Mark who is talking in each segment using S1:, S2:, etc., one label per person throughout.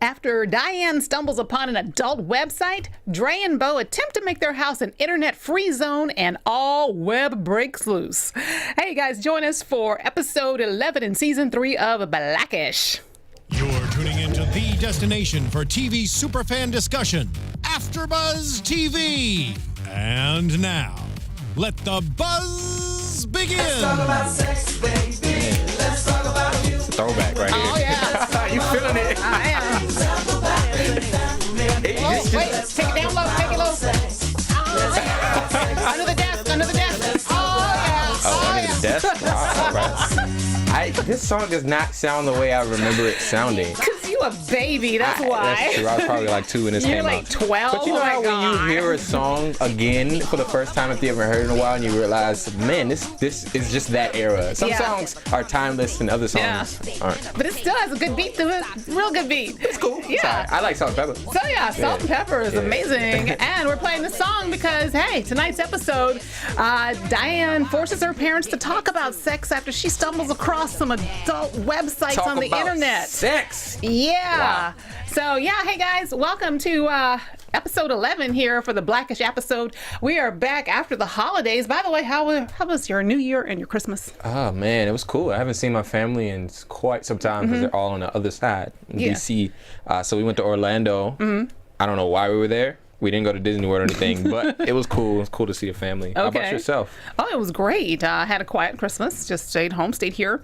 S1: After Diane stumbles upon an adult website, Dre and Bo attempt to make their house an internet-free zone, and all web breaks loose. Hey guys, join us for episode 11 in season 3 of Blackish.
S2: You're tuning into the destination for TV superfan discussion, AFTERBUZZ TV. And now, let the buzz begin.
S3: Let's talk about sex, baby. Let's talk about you.
S4: It's a throwback right here.
S1: Oh, yeah.
S4: You feeling it?
S1: I am. Oh, wait, take it down low, take it low. Oh, yeah. Under the desk, under the desk. Oh, yeah.
S4: Oh, under the desk? Wow, right. This song does not sound the way I remember it sounding.
S1: Because you a baby, that's why.
S4: That's true. I was probably like 2 when this
S1: You're
S4: came
S1: like
S4: out.
S1: 12?
S4: But you know how when you hear a song again for the first time, if you haven't heard it in a while, and you realize, man, this is just that era. Some songs are timeless and other songs aren't.
S1: But it still has a good beat to it. Real good beat.
S4: It's cool.
S1: Yeah.
S4: I like Salt and Pepper.
S1: So yeah, Salt and Pepper is amazing. And we're playing the song because, hey, tonight's episode, Diane forces her parents to talk about sex after she stumbles across some adult websites on the internet.
S4: Sex.
S1: Yeah.
S4: Wow.
S1: So yeah, hey guys, welcome to episode 11 here for the Blackish episode. We are back after the holidays. By the way, how was your New Year and your Christmas?
S4: Oh man, it was cool. I haven't seen my family in quite some time because they're all on the other side in DC. So we went to Orlando. I don't know why we were there. We didn't go to Disney World or anything, but it was cool. It was cool to see a family. How about yourself?
S1: Oh, it was great. I had a quiet Christmas. Just stayed home, stayed here,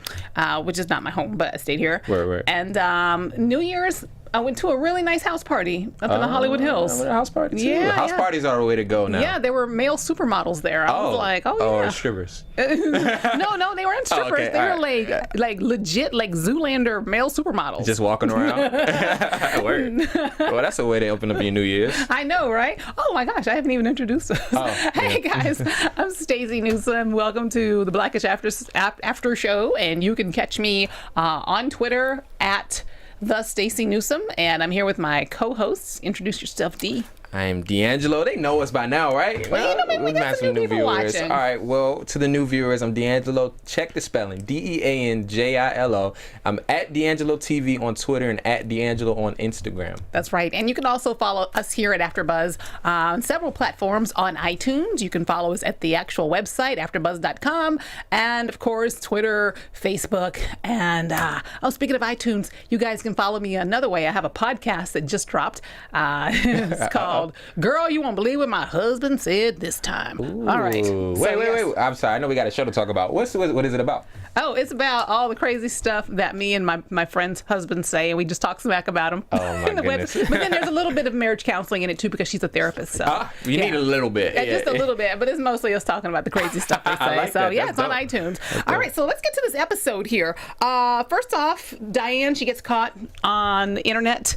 S1: which is not my home, but I stayed here.
S4: Where?
S1: And New Year's, I went to a really nice house party up in the Hollywood Hills.
S4: I went to a house party too.
S1: Yeah,
S4: house parties are the way to go now.
S1: Yeah, there were male supermodels there. I was like, oh yeah.
S4: Or strippers.
S1: No, they weren't strippers.
S4: Okay,
S1: They were like legit, like Zoolander male supermodels.
S4: Just walking around. Word. Well, that's a way to open up your New Year's.
S1: I know, right? Oh my gosh, I haven't even introduced us. Hey guys, I'm Stacey Newsome. Welcome to the Blackish After Show, and you can catch me on Twitter at the Stacey Newsome, and I'm here with my co-hosts. Introduce yourself, D.
S4: I'm DeAnJilo. They know us by now, right?
S1: Well, you know, maybe we got some new people watching.
S4: All right, well, to the new viewers, I'm DeAnJilo. Check the spelling, DeAnJilo. I'm at DeAnJilo TV on Twitter and at DeAnJilo on Instagram.
S1: That's right. And you can also follow us here at AfterBuzz on several platforms on iTunes. You can follow us at the actual website, AfterBuzz.com, and of course, Twitter, Facebook, and speaking of iTunes, you guys can follow me another way. I have a podcast that just dropped. It's called Girl, You Won't Believe What My Husband Said This Time.
S4: Ooh.
S1: All right.
S4: Wait. I'm sorry. I know we got a show to talk about. What is it about?
S1: Oh, it's about all the crazy stuff that me and my friend's husband say, and we just talk smack about them.
S4: Oh, my goodness.
S1: But then there's a little bit of marriage counseling in it, too, because she's a therapist. So
S4: you need a little bit.
S1: Yeah, just a little bit, but it's mostly us talking about the crazy stuff they say.
S4: I like
S1: so,
S4: that.
S1: yeah,
S4: That's
S1: it's on
S4: dope.
S1: iTunes. All right, so let's get to this episode here. First off, Diane, she gets caught on the internet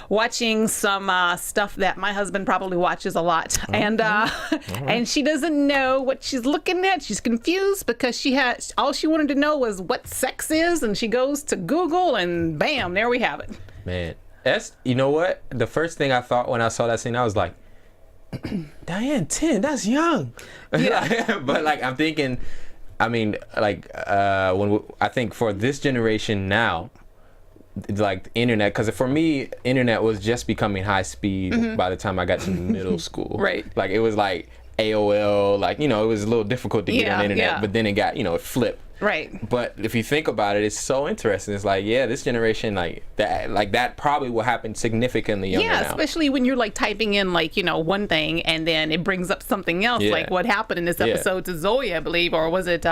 S1: watching some stuff that my husband probably watches a lot, and she doesn't know what she's looking at. She's confused because all she wanted to know was what sex is, and she goes to Google, and bam, there we have it.
S4: Man, you know what? The first thing I thought when I saw that scene, I was like, Diane, 10, that's young.
S1: Yeah.
S4: But like, I'm thinking, I mean, like, I think for this generation now, like internet, because for me internet was just becoming high speed by the time I got to middle school.
S1: Right.
S4: Like it was like AOL, like, you know, it was a little difficult to get on the internet, but then it got, you know, it flipped.
S1: Right.
S4: But if you think about it, it's so interesting. It's like, yeah, this generation, like that probably will happen significantly younger now.
S1: Yeah, especially when you're like typing in like, you know, one thing and then it brings up something else, like what happened in this episode to Zoe, I believe, or was it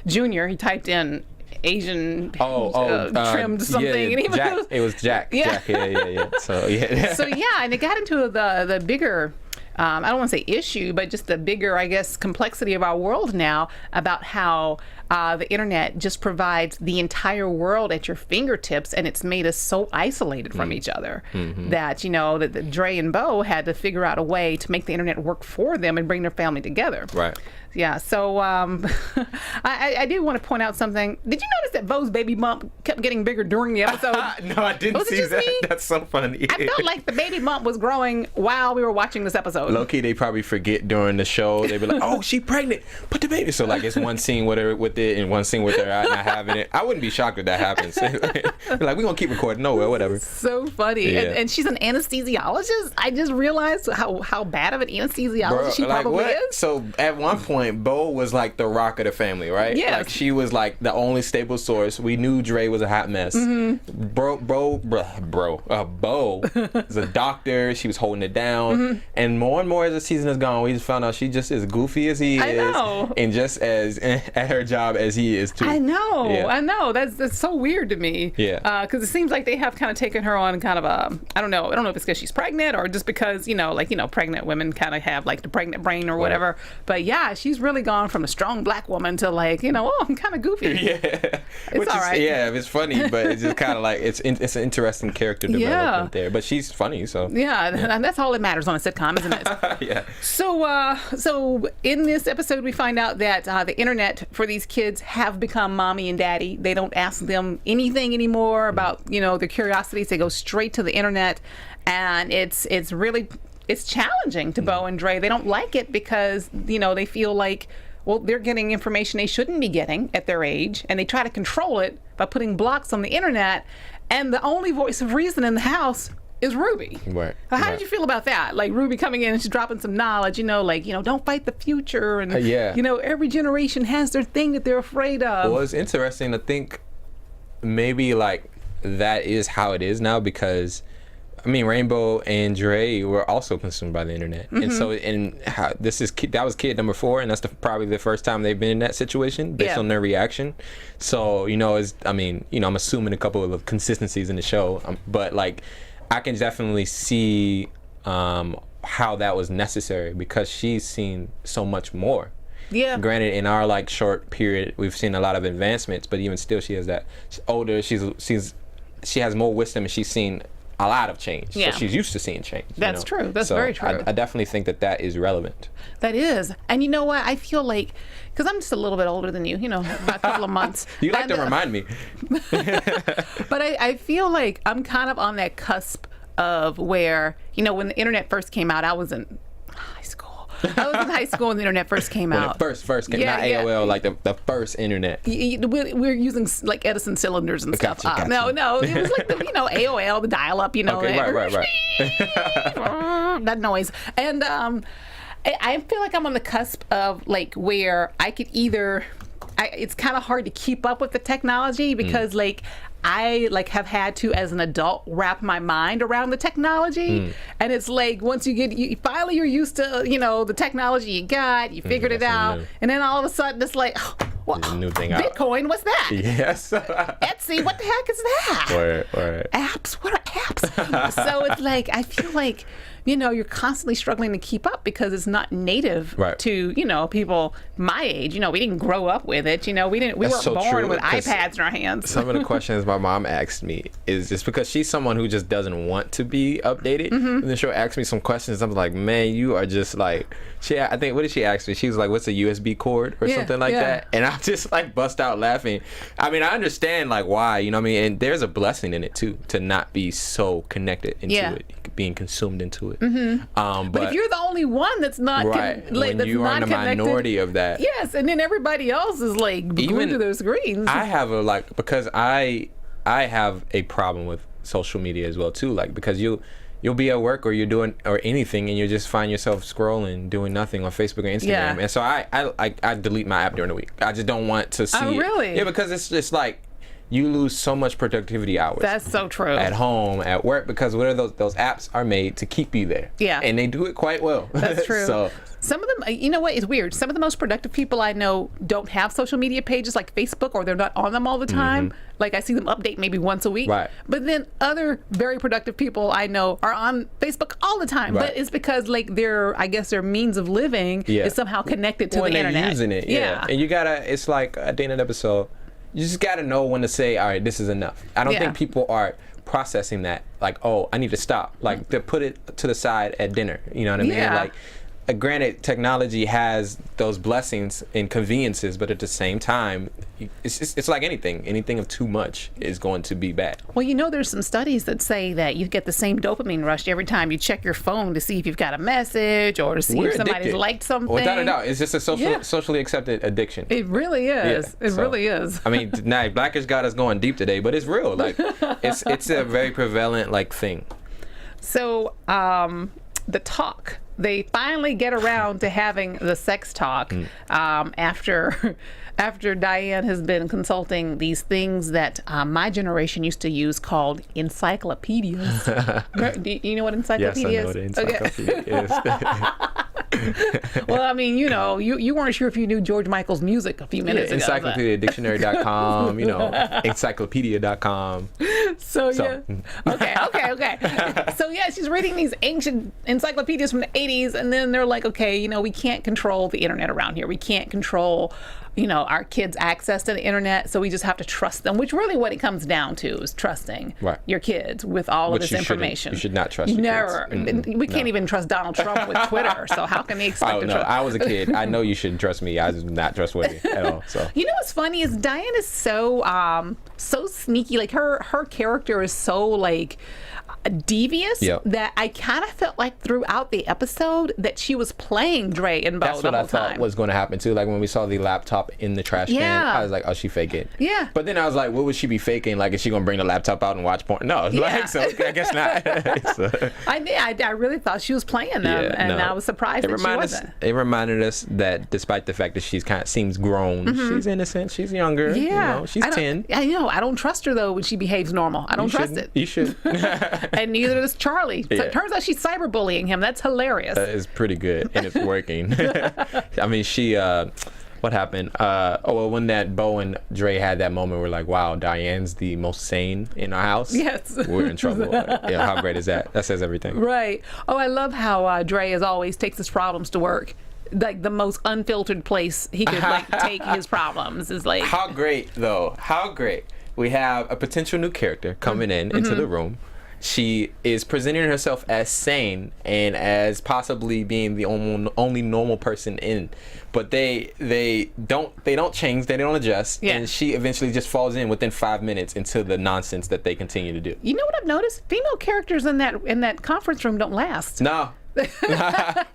S1: Junior? He typed in Asian trimmed something.
S4: Yeah,
S1: and he
S4: Jack. It was Jack.
S1: Yeah.
S4: Jack. Yeah. So yeah,
S1: and it got into the bigger, I don't want to say issue, but just the bigger, I guess, complexity of our world now about how the internet just provides the entire world at your fingertips, and it's made us so isolated from each other that, you know, that Dre and Bo had to figure out a way to make the internet work for them and bring their family together.
S4: Right.
S1: Yeah. So I did want to point out something. Did you notice that Bo's baby bump kept getting bigger during the episode?
S4: No, I didn't
S1: Was it
S4: see
S1: just
S4: that.
S1: me?
S4: That's so funny.
S1: I felt like the baby bump was growing while we were watching this episode.
S4: Low-key, they probably forget during the show. They be like, "Oh, she pregnant. Put the baby." So like, it's one scene with her with it, and one scene with her not having it. I wouldn't be shocked if that happens. Like, we gonna keep recording. No, well, whatever.
S1: So funny.
S4: Yeah.
S1: And she's an anesthesiologist. I just realized how bad of an anesthesiologist she probably is.
S4: So at one point, Bo was like the rock of the family, right?
S1: Yes.
S4: Like she was like the only stable source. We knew Dre was a hot mess. Bo is a doctor. She was holding it down. And more as the season has gone, we just found out she just as goofy as he is.
S1: I know.
S4: And just as at her job as he is too.
S1: I know.
S4: Yeah.
S1: I know. That's so weird to me.
S4: Yeah.
S1: Because it seems like they have kind of taken her on kind of a, I don't know if it's because she's pregnant or just because, pregnant women kind of have like the pregnant brain or whatever. But yeah, she's really gone from a strong black woman to like, I'm kind of goofy.
S4: Yeah.
S1: It's all right.
S4: Yeah, it's funny, but it's just kind of like, it's an interesting character development there. But she's funny, so.
S1: Yeah, and that's all that matters on a sitcom, isn't it?
S4: Yeah.
S1: So in this episode, we find out that the internet for these kids have become mommy and daddy. They don't ask them anything anymore about, their curiosities. They go straight to the internet, and it's challenging to Bo and Dre. They don't like it because, they feel like, well, they're getting information they shouldn't be getting at their age, and they try to control it by putting blocks on the internet, and the only voice of reason in the house is Ruby.
S4: Right.
S1: How did you feel about that? Like Ruby coming in and she's dropping some knowledge, don't fight the future, and every generation has their thing that they're afraid of.
S4: Well, it's interesting to think maybe like that is how it is now, because Rainbow and Dre were also consumed by the internet, and so that was kid number 4, and that's probably the first time they've been in that situation based on their reaction. So I'm assuming a couple of consistencies in the show, but like I can definitely see how that was necessary because she's seen so much more.
S1: Yeah.
S4: Granted, in our like short period, we've seen a lot of advancements, but even still, she has that. She's older. She has more wisdom, and she's seen a lot of change.
S1: Yeah.
S4: So she's used to seeing change.
S1: That's true. That's very true.
S4: I definitely think that is relevant.
S1: That is. And you know what? I feel like, because I'm just a little bit older than you, about a couple of months.
S4: You like to remind me.
S1: But I feel like I'm kind of on that cusp of where, when the internet first came out, I was in high school. I was in high school when the internet first came out.
S4: When it first came, not AOL, like the first internet.
S1: We're using like Edison cylinders and stuff.
S4: Gotcha.
S1: No, it was like the AOL, the dial-up,
S4: Okay, right.
S1: that noise. And I feel like I'm on the cusp of like where I could it's kind of hard to keep up with the technology because I have had to, as an adult, wrap my mind around the technology. And it's like once finally you're used to, the technology you got, you figured it out. And then all of a sudden it's like,
S4: new thing
S1: Bitcoin, what's that?
S4: Yes.
S1: Etsy, what the heck is that?
S4: Right.
S1: Apps, what are apps? So it's like, I feel like, you're constantly struggling to keep up because it's not native to, people my age. We didn't grow up with it. We weren't
S4: so
S1: born
S4: true,
S1: with iPads in our hands.
S4: Some of the questions my mom asked me is just because she's someone who just doesn't want to be updated. And then she'll ask me some questions. I'm like, man, you are just like, I think, what did she ask me? She was like, what's a USB cord or something like that? And I just like bust out laughing. I understand like why, and there's a blessing in it too, to not be so connected into it, being consumed into it. But
S1: if you're the only one that's not
S4: when
S1: that's
S4: you are
S1: not
S4: in the
S1: connected,
S4: minority of that,
S1: yes, and then everybody else is like glued to their screens.
S4: I have because I have a problem with social media as well too, because you'll be at work or you're doing or anything and you just find yourself scrolling doing nothing on Facebook or Instagram, and so I delete my app during the week. I just don't want to see it.
S1: Really?
S4: Yeah, because it's just like you lose so much productivity hours.
S1: That's so true.
S4: At home, at work, because what are those apps are made to keep you there.
S1: Yeah.
S4: And they do it quite well.
S1: That's true.
S4: So
S1: some of them, you know what, it's weird. Some of the most productive people I know don't have social media pages like Facebook, or they're not on them all the time. Like I see them update maybe once a week.
S4: Right.
S1: But then other very productive people I know are on Facebook all the time.
S4: Right.
S1: But it's because like their means of living is somehow connected to the internet.
S4: They're using it. Yeah. And you gotta, it's like at the end of the episode, you just got to know when to say, all right, this is enough. I don't think people are processing that. Like, oh, I need to stop. Like, to put it to the side at dinner. You know what I mean? Like, granted, technology has those blessings and conveniences, but at the same time, it's like anything of too much is going to be bad.
S1: Well, there's some studies that say that you get the same dopamine rush every time you check your phone to see if you've got a message or to see if somebody's
S4: addicted.
S1: Liked something.
S4: Without a doubt, it's just a socially accepted addiction.
S1: It really is. It really is.
S4: I mean, now Blackish got us going deep today, but it's real. Like, it's a very prevalent thing.
S1: So, the talk. They finally get around to having the sex talk after Diane has been consulting these things that my generation used to use called encyclopedias. Do you know what encyclopedia
S4: Yes, I know what encyclopedia is.
S1: Well, I mean, you weren't sure if you knew George Michael's music a few minutes ago.
S4: Encyclopediadictionary.com, encyclopedia.com.
S1: So yeah. Okay. So yeah, she's reading these ancient encyclopedias from the 80s, and then they're like, okay, we can't control the internet around here. We can't control, our kids' access to the internet, so we just have to trust them, which really what it comes down to is trusting your kids with all of this information.
S4: You should not trust your
S1: Never.
S4: kids.
S1: We can't even trust Donald Trump with Twitter, so how can they expect to trust?
S4: I was a kid. I know you shouldn't trust me. I was not trustworthy at all. So
S1: what's funny is Diane is so sneaky. Like her character is so devious that I kind of felt like throughout the episode that she was playing Dre and Bo the whole time.
S4: That's what I thought was going to happen too. Like when we saw the laptop in the trash can, I was like, oh, she faking.
S1: Yeah.
S4: But then I was like, what would she be faking? Like, is she going to bring the laptop out and watch porn? No. So I guess not. So.
S1: I really thought she was playing them, I was surprised that she wasn't.
S4: It reminded us that despite the fact that she's kind of seems grown, she's innocent, she's younger.
S1: Yeah.
S4: She's 10.
S1: I know. I don't trust her though when she behaves normal. I don't trust it.
S4: You should.
S1: And neither does Charlie. So it turns out she's cyberbullying him. That's hilarious.
S4: That is pretty good, and it's working. I mean, she. What happened? When that Bo and Dre had that moment, we're like, wow, Diane's the most sane in our house.
S1: Yes.
S4: We're in trouble. How great is that? That says everything.
S1: Right. Oh, I love how Dre as always takes his problems to work. Like the most unfiltered place he could take his problems is like.
S4: How great though? How great. We have a potential new character coming into the room. She is presenting herself as sane and as possibly being the only normal person in, but they don't change, they don't adjust, and she eventually just falls in within 5 minutes into the nonsense that they continue to do.
S1: You know what I've noticed? Female characters in that conference room don't last.
S4: No.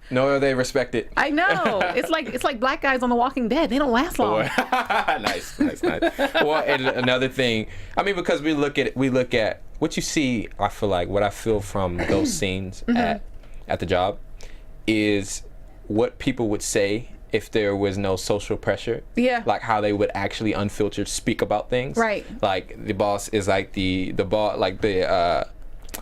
S4: No, they respect it.
S1: I know. It's like black guys on The Walking Dead. They don't last long.
S4: Nice. Well, and another thing, I mean, because we look at what you see. I feel like what I feel from those scenes at the job is what people would say if there was no social pressure.
S1: Yeah.
S4: Like how they would actually unfiltered speak about things.
S1: Right.
S4: Like the boss is like the boss, like the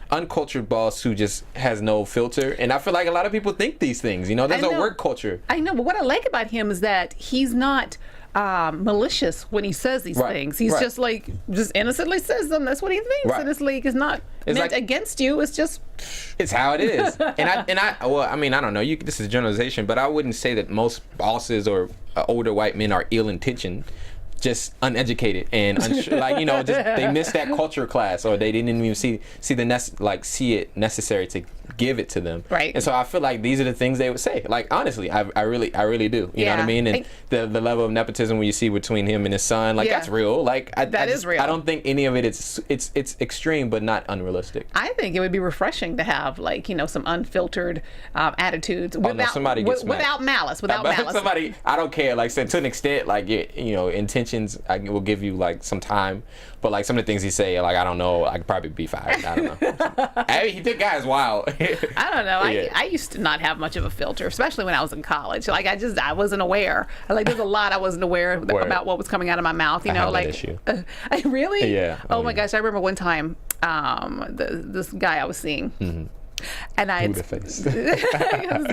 S4: uncultured boss who just has no filter, and I feel like a lot of people think these things. There's a work culture.
S1: I know, but what I like about him is that he's not malicious when he says these things. He's just innocently says them. That's what he thinks. And this league is not meant against you. It's
S4: how it is. I mean, I don't know. This is generalization, but I wouldn't say that most bosses or older white men are ill-intentioned. Just uneducated and just they missed that culture class, or they didn't even see it necessary to give it to them.
S1: Right.
S4: And so I feel like these are the things they would say. Like honestly, I really do. You know what I mean? And the level of nepotism you see between him and his son, that's real. That is real. I don't think any of it it's extreme, but not unrealistic.
S1: I think it would be refreshing to have some unfiltered attitudes without malice.
S4: Somebody, I don't care. To an extent, intentions, I will give you some time, but some of the things he say, I don't know, I could probably be fired. I don't know. The guy's wild.
S1: I don't know. I used to not have much of a filter, especially when I was in college. I wasn't aware. There's a lot I wasn't aware about what was coming out of my mouth.
S4: I have that issue.
S1: Really?
S4: Yeah.
S1: Oh my gosh! I remember one time, this guy I was seeing. Mm-hmm. And
S4: this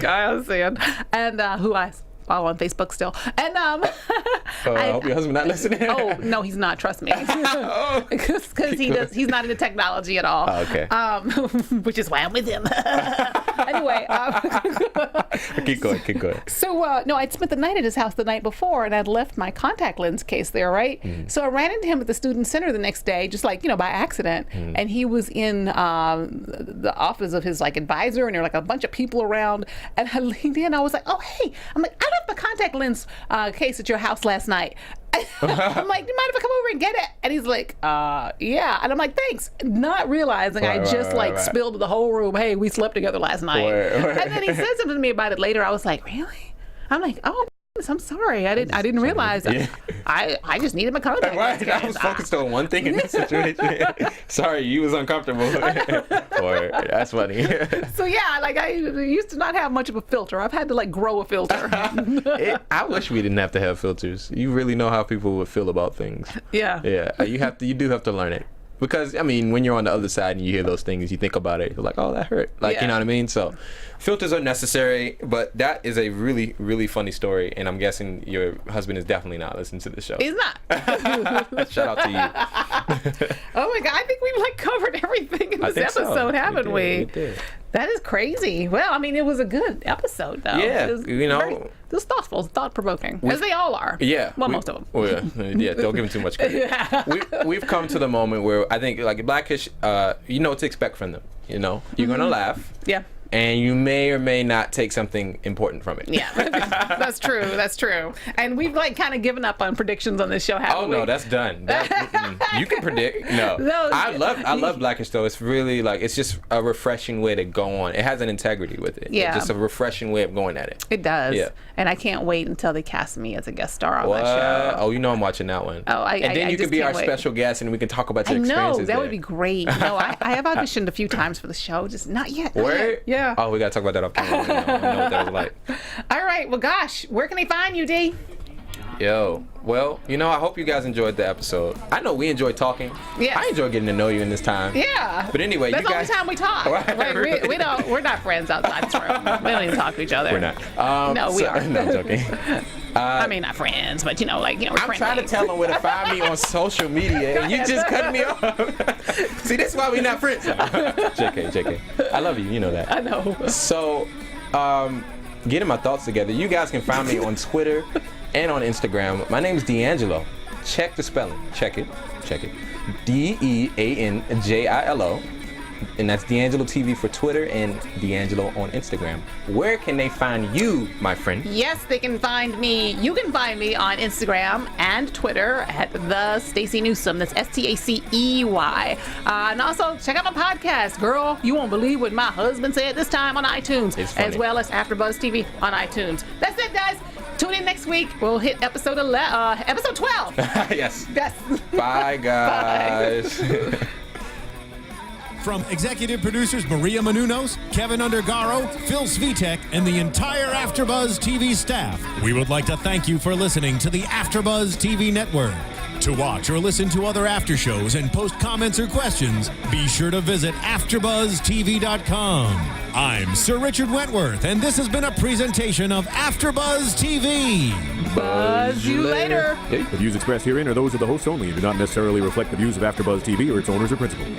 S1: guy I was seeing, and who I follow on Facebook still, and
S4: I hope your husband not listening.
S1: Oh no, he's not. Trust me, because he's not into technology at all.
S4: Oh, okay.
S1: Which is why I'm with him. Anyway,
S4: Keep going.
S1: so no, I'd spent the night at his house the night before, and I'd left my contact lens case there, right? So I ran into him at the student center the next day, just like, by accident, and he was in the office of his like advisor, and there were like a bunch of people around, and I leaned in. I was like, "Oh, hey!" I'm like, "I left my contact lens case at your house last night." I'm like, "Do you mind if I come over and get it?" And he's like, "Yeah." And I'm like, "Thanks," not realizing I just spilled the whole room. Hey, we slept together last night. And then he said something to me about it later. I was like, "Really?" I'm like, "Oh, I'm sorry. I didn't realize.
S4: Yeah.
S1: I just needed my contact lens case."
S4: I was focused on one thing in this situation. Sorry, you was uncomfortable. That's funny.
S1: So yeah, like I used to not have much of a filter. I've had to like grow a filter.
S4: I wish we didn't have to have filters. You really know how people would feel about things.
S1: Yeah.
S4: Yeah. You do have to learn it. Because, I mean, when you're on the other side and you hear those things, you think about it, you're like, oh, that hurt. Like, you know what I mean? So, filters are necessary, but that is a really, really funny story, and I'm guessing your husband is definitely not listening to the show.
S1: He's not.
S4: Shout out to you.
S1: Oh, my God. I think we've, like, covered everything in this episode, haven't we?
S4: We did.
S1: That is crazy. Well, I mean, it was a good episode, though.
S4: Yeah,
S1: it was thoughtful, thought-provoking, as they all are.
S4: Yeah.
S1: Well, most of them.
S4: Well, yeah, don't give them too much credit. We've come to the moment where I think, like, Blackish, you know what to expect from them. You're going to laugh.
S1: Yeah.
S4: And you may or may not take something important from it.
S1: Yeah, that's true. That's true. And we've like kind of given up on predictions on this show, haven't we?
S4: Oh no, that's done. You can predict. No, I love Blackish though. It's really like it's just a refreshing way to go on. It has an integrity with it.
S1: Yeah,
S4: it's just a refreshing way of going at it.
S1: It does.
S4: Yeah.
S1: And I can't wait until they cast me as a guest star on that show.
S4: Oh, I'm watching that one.
S1: Oh,
S4: and then you can be our special guest, and we can talk about your experiences.
S1: That
S4: there.
S1: would be great. No, I have auditioned a few times for the show, just not yet.
S4: Where?
S1: Yeah.
S4: Oh, we gotta talk about that off camera. I know what that was like.
S1: All right. Well, gosh, where can they find you, D?
S4: Yo, well, I hope you guys enjoyed the episode. I know we enjoyed talking.
S1: Yeah.
S4: I enjoy getting to know you in this time.
S1: Yeah.
S4: But anyway,
S1: that's
S4: you guys.
S1: the only time we talk.
S4: Right,
S1: like,
S4: really?
S1: we're not friends outside this room. We don't even talk to each other.
S4: We're not.
S1: No, we are.
S4: No, I'm joking.
S1: I mean, not friends, but we're
S4: I'm
S1: friendly.
S4: trying to tell them where to find me on social media, and you just cut me off. See, that's why we're not friends. JK. I love you. You know that.
S1: I know.
S4: So, getting my thoughts together, you guys can find me on Twitter and on Instagram. My name is DeAnJilo. Check the spelling. Check it. DeAnJilo. And that's DeAnJilo TV for Twitter and DeAnJilo on Instagram. Where can they find you, my friend?
S1: Yes, they can find me. You can find me on Instagram and Twitter at the Stacey Newsome. That's STACEY. And also check out my podcast, Girl. You won't believe what my husband said this time on iTunes, as well as AfterBuzz TV on iTunes. That's it, guys. Tune in next week. We'll hit episode 12.
S4: Yes.
S1: Yes.
S4: Bye, guys.
S1: Bye.
S2: From executive producers Maria Menounos, Kevin Undergaro, Phil Svitek, and the entire AfterBuzz TV staff, we would like to thank you for listening to the AfterBuzz TV network. To watch or listen to other after shows and post comments or questions, be sure to visit AfterBuzzTV.com. I'm Sir Richard Wentworth, and this has been a presentation of AfterBuzz TV.
S1: Buzz you later.
S5: The views expressed herein are those of the hosts only and do not necessarily reflect the views of AfterBuzz TV or its owners or principals.